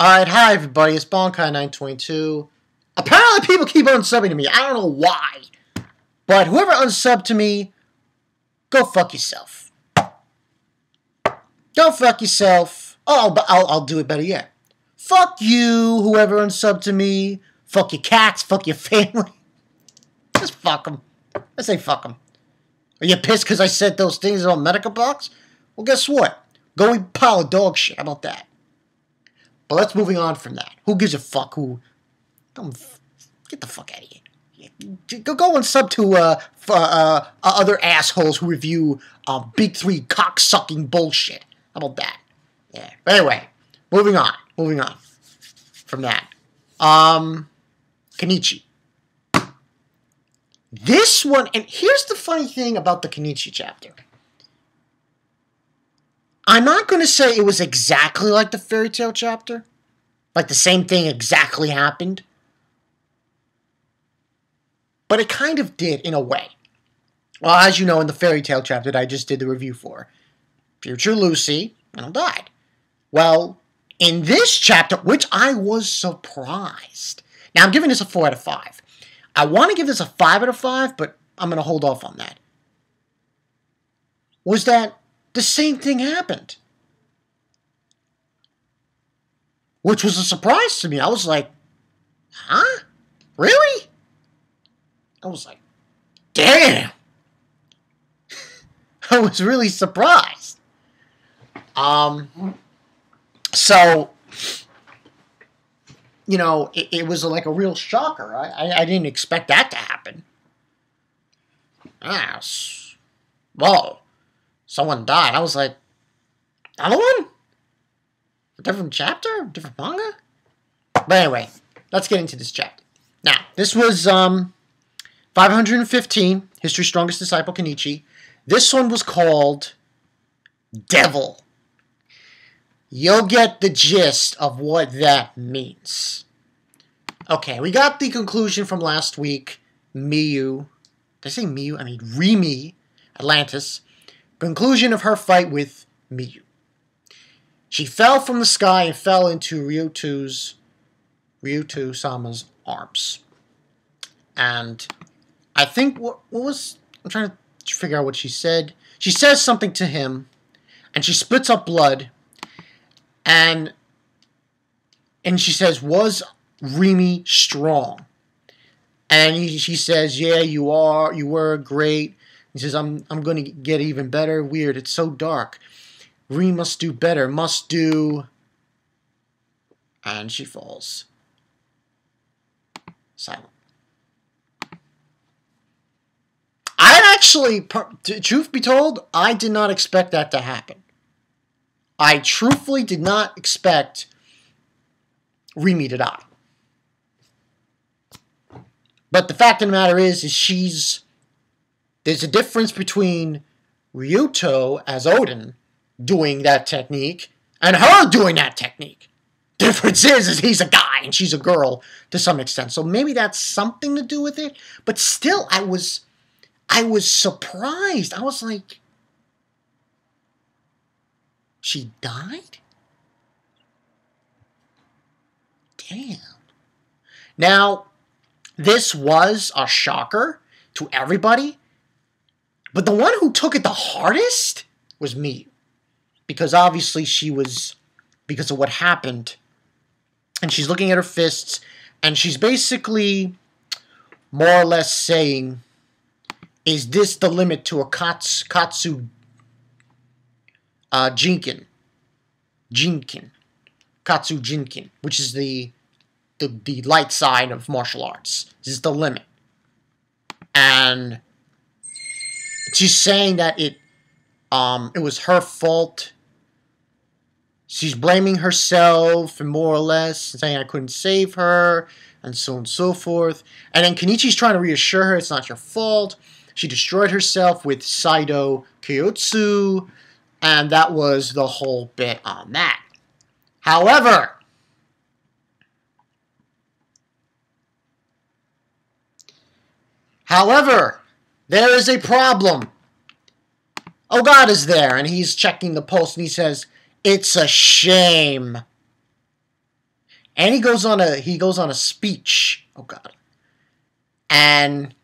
Alright, hi everybody, it's Bonkai922. Apparently people keep unsubbing to me, I don't know why. But whoever unsubbed to me, go fuck yourself. Go fuck yourself. Oh, but I'll do it better yet. Fuck you, whoever unsubbed to me. Fuck your cats, fuck your family. Just fuck them. I say fuck them. Are you pissed because I said those things on Medical Box? Well, guess what? Go eat a pile of dog shit. How about that? But let's moving on from that. Who gives a fuck? Get the fuck out of here. Go and sub to other assholes who review Big 3 cock-sucking bullshit. How about that? Yeah. But anyway, moving on from that. Kenichi. This one, and here's the funny thing about the Kenichi chapter. I'm not going to say it was exactly like the fairy tale chapter. Like the same thing exactly happened. But it kind of did in a way. Well, as you know, in the fairy tale chapter that I just did the review for, future Lucy died. Well, in this chapter, which I was surprised. Now, I'm giving this a 4 out of 5. I want to give this a 5 out of 5, but I'm going to hold off on that. Was that the same thing happened. Which was a surprise to me. I was like, huh? Really? I was like, damn. I was really surprised. So, you know, it was like a real shocker. I didn't expect that to happen. Whoa. Someone died. I was like, another one? A different chapter? Different manga? But anyway, let's get into this chapter. Now, this was 515, History's Strongest Disciple, Kenichi. This one was called Devil. You'll get the gist of what that means. Okay, we got the conclusion from last week. Miyu. Did I say Miyu? I mean RIMI, Atlantis. Conclusion of her fight with Miyu. She fell from the sky and fell into Ryuuto-sama's arms. And I think I'm trying to figure out what she said. She says something to him, and she spits up blood, and she says, was RIMI strong? And she says, yeah, you were great. He says, I'm going to get even better. Weird, it's so dark. RIMI must do better, must do... And she falls. Silent. I actually, truth be told, I did not expect that to happen. I truthfully did not expect RIMI to die. But the fact of the matter is there's a difference between Ryuuto as Odin doing that technique and her doing that technique. Difference is he's a guy and she's a girl to some extent. So maybe that's something to do with it. But still, I was surprised. I was like, she died? Damn. Now, this was a shocker to everybody. But the one who took it the hardest was me. Because obviously because of what happened. And she's looking at her fists. And she's basically more or less saying, is this the limit to a Katsu Jinkin? Katsu Jinkin. Which is the light side of martial arts. This is the limit. And she's saying that it was her fault. She's blaming herself, and more or less saying I couldn't save her, and so on and so forth. And then Kenichi's trying to reassure her it's not your fault. She destroyed herself with Saido Kyotsu, and that was the whole bit on that. However, there is a problem. OGATA's there, and he's checking the pulse, and he says, it's a shame And he goes on a speech. Oh God. And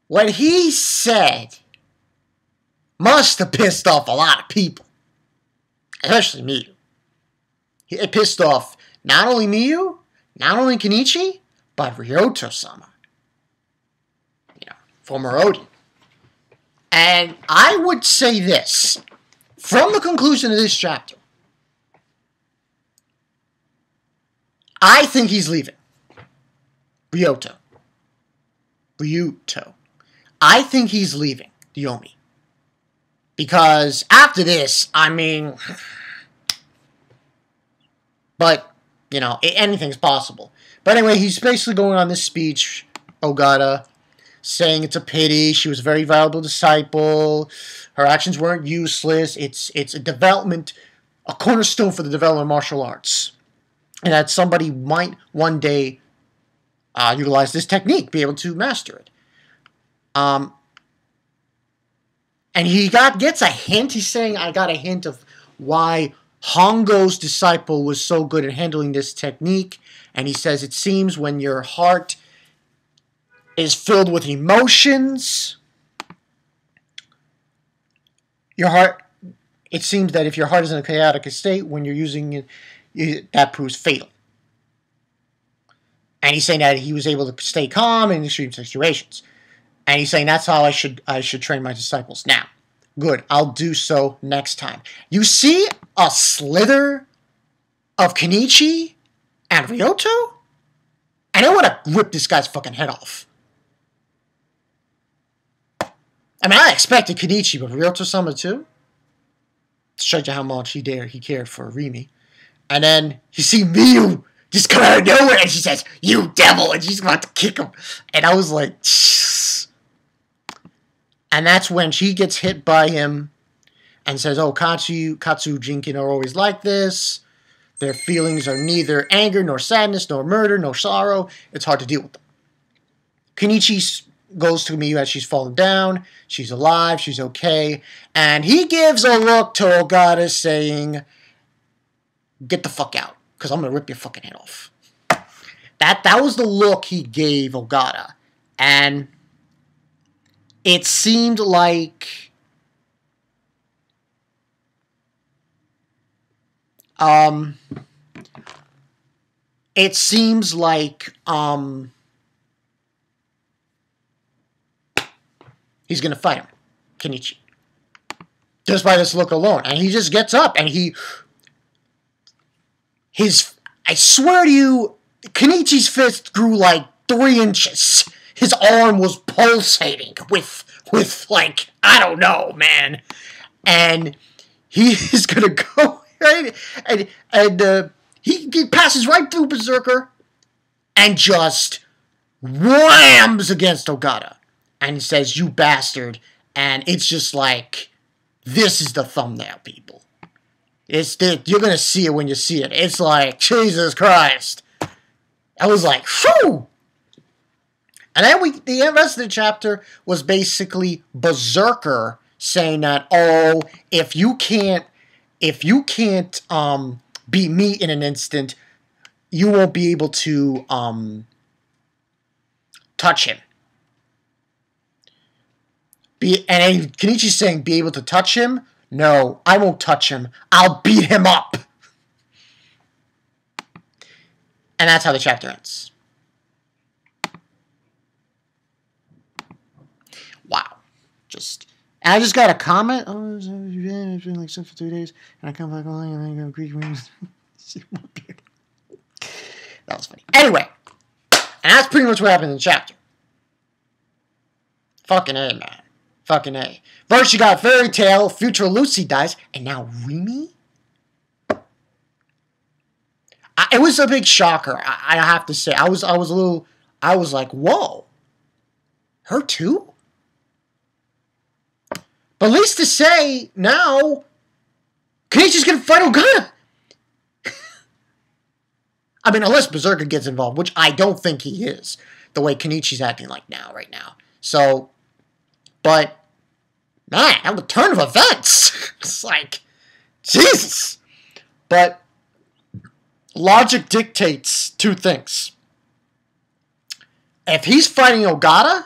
what he said must have pissed off a lot of people. Especially Miyu. It pissed off not only Miyu, not only Kenichi, but Ryuuto-sama. You know, former Odin. And I would say this, from the conclusion of this chapter, I think he's leaving. Ryuuto. I think he's leaving the Yomi. Because after this, I mean... But, you know, anything's possible. But anyway, he's basically going on this speech, OGATA, saying it's a pity, she was a very valuable disciple, her actions weren't useless, it's a development, a cornerstone for the development of martial arts. And that somebody might one day utilize this technique, be able to master it. And he gets a hint, he's saying, I got a hint of why Hongo's disciple was so good at handling this technique. And he says, it seems when your heart is filled with emotions, it seems that if your heart is in a chaotic state, when you're using it, that proves fatal. And he's saying that he was able to stay calm in extreme situations. And he's saying that's how I should train my disciples. Now, good, I'll do so next time. You see a slither of Kenichi and Ryuuto? And I want to rip this guy's fucking head off. I mean, I expected Kenichi, but Ryuuto-sama too? To show you how much he cared for RIMI. And then you see Miyu just come out of nowhere and she says, "You devil!" And she's about to kick him. And I was like, shh. And that's when she gets hit by him and says, oh, Katsu, Jinkin are always like this. Their feelings are neither anger, nor sadness, nor murder, nor sorrow. It's hard to deal with them. Kenichi goes to Miyu as she's fallen down. She's alive. She's okay. And he gives a look to OGATA saying, get the fuck out, because I'm going to rip your fucking head off. That was the look he gave OGATA. And it seemed like it seems like he's gonna fight him, Kenichi, just by this look alone. And he just gets up and I swear to you, Kenichi's fist grew like 3 inches. His arm was pulsating with like, I don't know, man. And he is gonna go right, and he passes right through Berserker and just whams against OGATA. And he says, you bastard. And it's just like, this is the thumbnail, people. You're gonna see it when you see it. It's like, Jesus Christ. I was like, phew! And then the rest of the chapter was basically Berserker saying that, oh, if you can't beat me in an instant, you won't be able to touch him. And Kenichi's saying, be able to touch him? No, I won't touch him. I'll beat him up. And that's how the chapter ends. Wow. And I just got a comment. Oh, it's been like sick for 3 days. And I come back online and I go Greek rings. That was funny. Anyway. And that's pretty much what happened in the chapter. Fucking A, man. Fucking A. First you got Fairy Tail, future Lucy dies, and now RIMI? It was a big shocker, I have to say. I was like, whoa. Her too? But at least to say, now, Kenichi's gonna fight OGATA. I mean, unless Berserker gets involved, which I don't think he is, the way Kenichi's acting like right now. So, but, man, at the turn of events, it's like, Jesus. But, logic dictates two things. If he's fighting Ogata,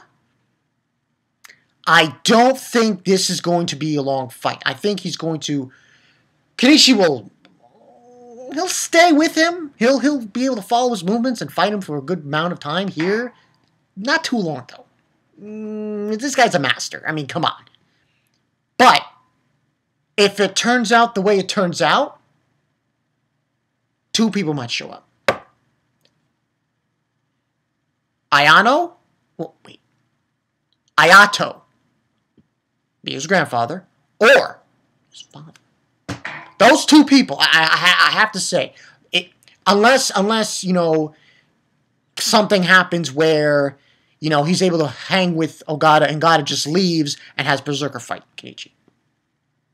I don't think this is going to be a long fight. I think he's going to... Kenichi will... He'll stay with him. He'll be able to follow his movements and fight him for a good amount of time here. Not too long, though. This guy's a master. I mean, come on. But if it turns out the way it turns out, two people might show up. Ayato, be his grandfather, or his father. Those two people, I have to say, unless you know, something happens where, you know, he's able to hang with Ogata and Ogata just leaves and has Berserker fight Kenichi.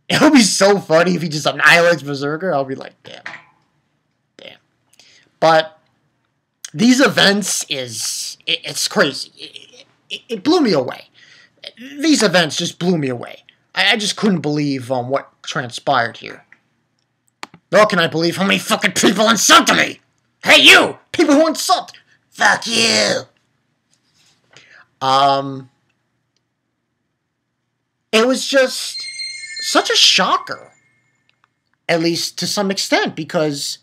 It would be so funny if he just annihilates Berserker. I'll be like, damn. But these events it's crazy. It blew me away. These events just blew me away. I just couldn't believe what transpired here. Nor can I believe how many fucking people insulted me. Hey, you! People who insult! Fuck you! It was just such a shocker. At least to some extent, because,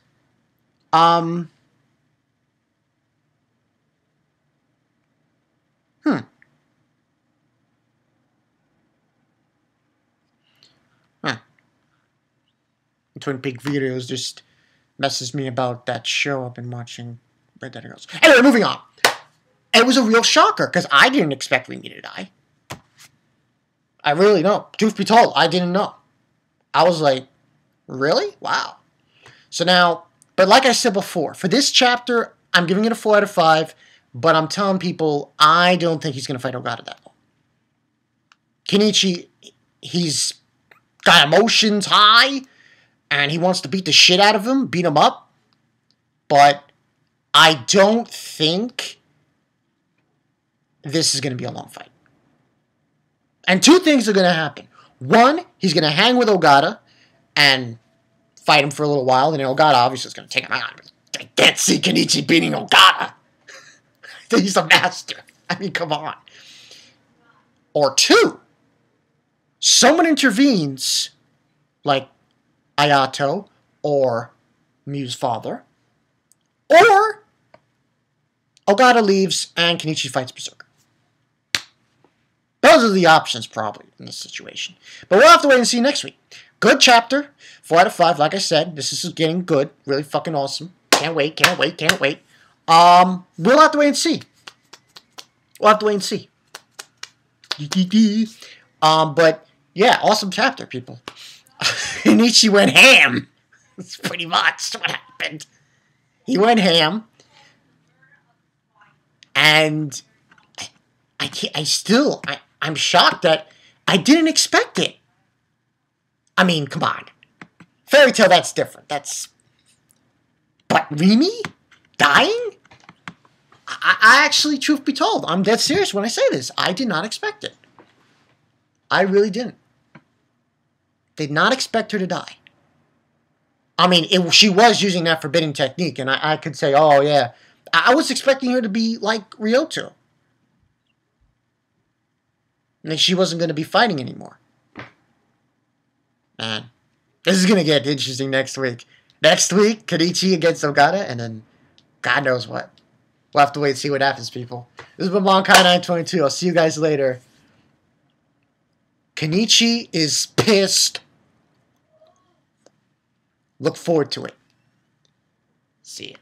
Twin Peak videos just messes me about that show I've been watching. Red Dead Girls. Anyway, moving on. It was a real shocker, because I didn't expect RIMI to die. I really don't. Truth be told, I didn't know. I was like, really? Wow. So now, but like I said before, for this chapter, I'm giving it a 4 out of 5, but I'm telling people, I don't think he's going to fight Ogata that long. Kenichi, he's got emotions high, and he wants to beat the shit out of him, beat him up, but I don't think this is going to be a long fight. And two things are going to happen. One, he's going to hang with Ogata and fight him for a little while, and then Ogata obviously is going to take him out. I can't see Kenichi beating Ogata. He's a master. I mean, come on. Or two, someone intervenes, like Ayato or Miu's father, or Ogata leaves and Kenichi fights Berserker. Those are the options, probably, in this situation. But we'll have to wait and see next week. Good chapter. 4 out of 5, like I said. This is getting good. Really fucking awesome. Can't wait, can't wait, can't wait. We'll have to wait and see. We'll have to wait and see. But, yeah, awesome chapter, people. Kenichi went ham. That's pretty much what happened. He went ham. And I'm shocked that I didn't expect it. I mean, come on. Fairy Tail, that's different. But RIMI? Dying? I actually, truth be told, I'm dead serious when I say this. I did not expect it. I really didn't. Did not expect her to die. I mean, she was using that forbidden technique, and I could say, oh, yeah. I was expecting her to be like Ryuuto. And she wasn't going to be fighting anymore. Man, this is going to get interesting next week. Next week, Kenichi against Ogata, and then God knows what. We'll have to wait and see what happens, people. This has been Monkai922. I'll see you guys later. Kenichi is pissed. Look forward to it. See ya.